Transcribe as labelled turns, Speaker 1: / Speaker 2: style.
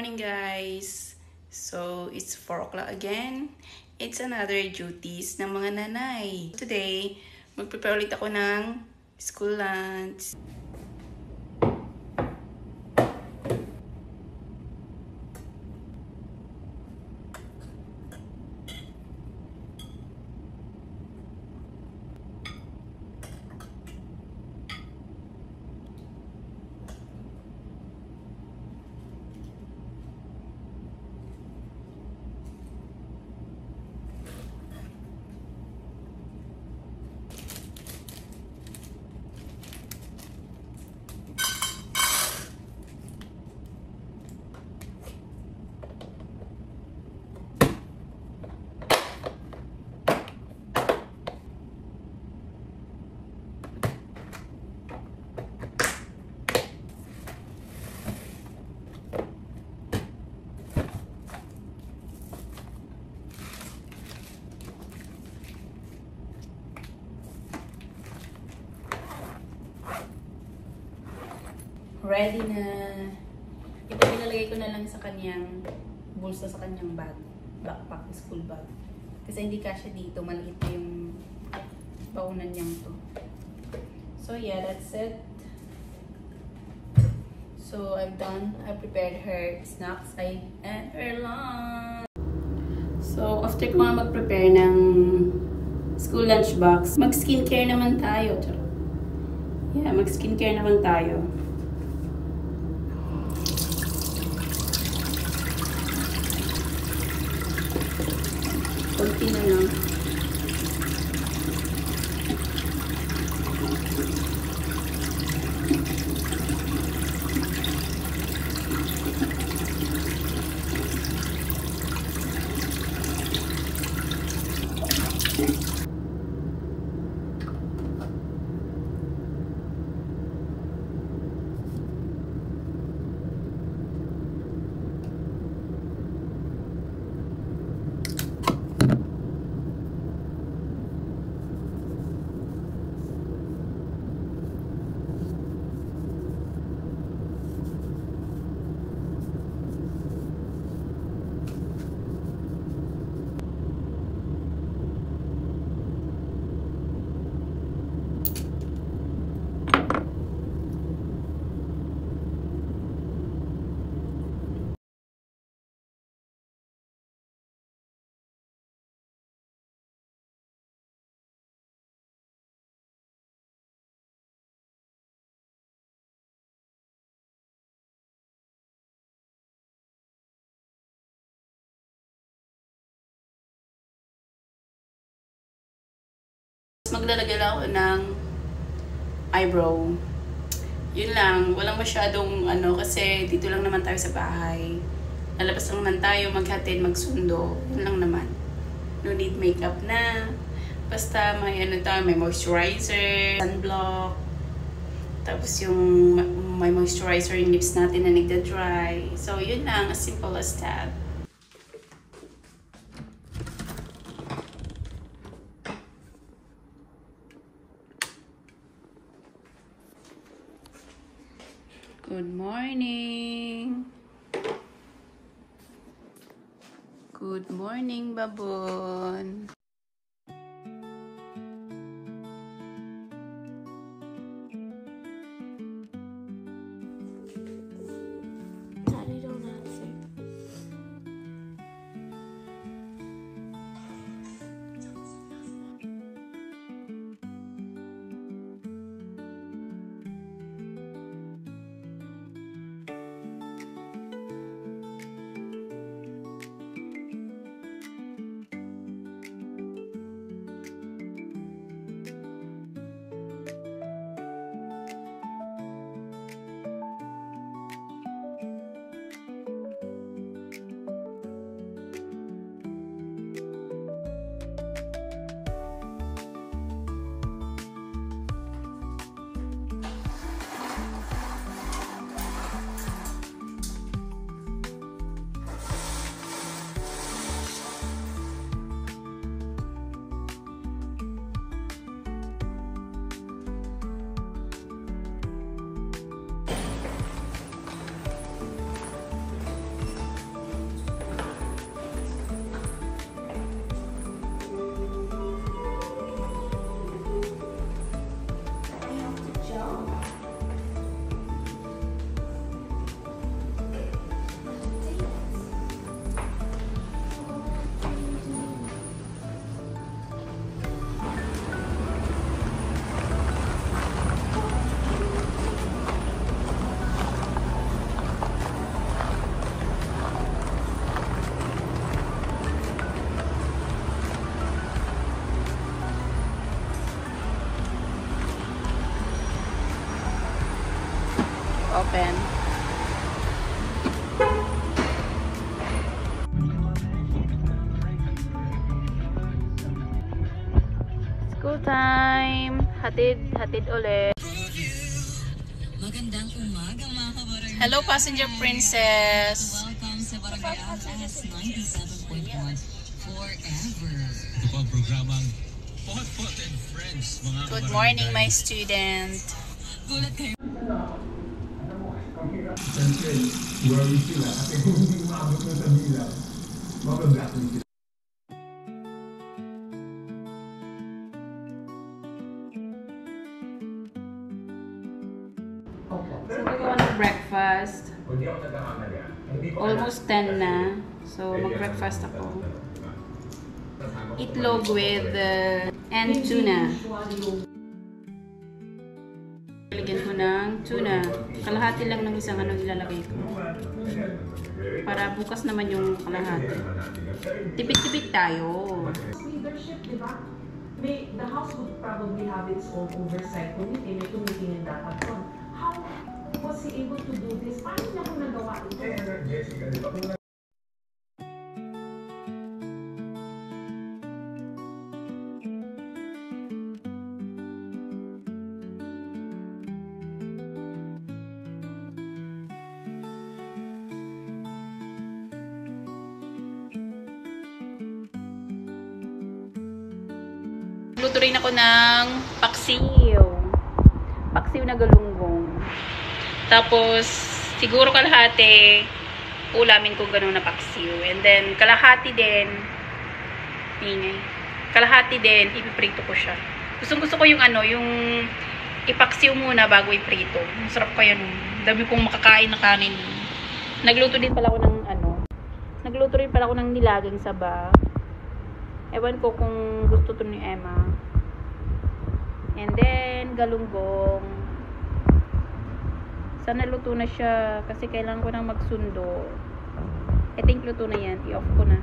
Speaker 1: morning, guys! So, it's 4 o'clock again. It's another duties ng mga nanay. Today, mag-prepare ulit ako ng school lunch. Ready na. Ito nilalagay ko na lang sa kanyang bulsa, sa kanyang bag. Backpack, school bag. Kasi hindi kasya dito. Maliit na yung baunan niyang to. So yeah, that's it. So I'm done. I prepared her snacks and her lunch. So after ko nga mag-prepare ng school lunch box, mag-skincare naman tayo. Yeah, mag-skincare naman tayo. Kunti na lang. Maglalagay lang ako ng eyebrow. Yun lang, walang masyadong kasi dito lang naman tayo sa bahay. Lalabas lang naman tayo, maghatid, magsundo. Yun lang naman. No need makeup na. Basta may tayo, may moisturizer, sunblock. Tapos yung may moisturizer yung lips natin na nagda-dry. So yun lang, as simple as that. Good morning! Good morning, Babon!
Speaker 2: Daddy, don't answer.
Speaker 1: School time. Hatid ulit.
Speaker 3: Magandang umaga mga kabarangay.
Speaker 1: Hello, passenger princess.
Speaker 3: Welcome sa Barangay Alas 97.1 Forever.
Speaker 4: Ito po ang programang Pot and Friends, mga
Speaker 1: Good
Speaker 4: kabarangay.
Speaker 1: morning, my student.
Speaker 3: Gulat kayo.
Speaker 5: Siyempre, worry sila kasi kung hindi umabot na sa bilang, mabablackling sila.
Speaker 1: So, gagawa ng breakfast.
Speaker 5: Hindi ako nagkakamali. Hindi ko
Speaker 1: Almost 10 na. So, mag-breakfast ako. Itlog with and tuna. Lagyan ko ng tuna. Kalahati lang ng isang ano ilalagay ko. Para bukas naman yung kalahati. Tipid-tipid tayo.
Speaker 6: Leadership, di ba? The House would probably have its own oversight committee. May committee in that account. How was he able to do this? Paano niya kung nagawa ito?
Speaker 5: Jessica, di ba?
Speaker 1: Luto rin ako ng paksiw. Paksiw na galunggong. Tapos, siguro kalahati, ulamin ko ganun na paksiw. And then, kalahati din, ingay. Kalahati din, ipiprito ko siya. Gusto ko yung ano, yung ipaksiw muna bago iprito. Masarap kaya nun. Dami kong makakain na kanin. Nagluto din pala ako ng ano, nagluto rin pala ako ng nilagang saba. Ewan ko kung gusto to ni Emma. And then, galunggong. Sana luto na siya kasi kailangan ko nang magsundo. I think luto na yan. I-off ko na.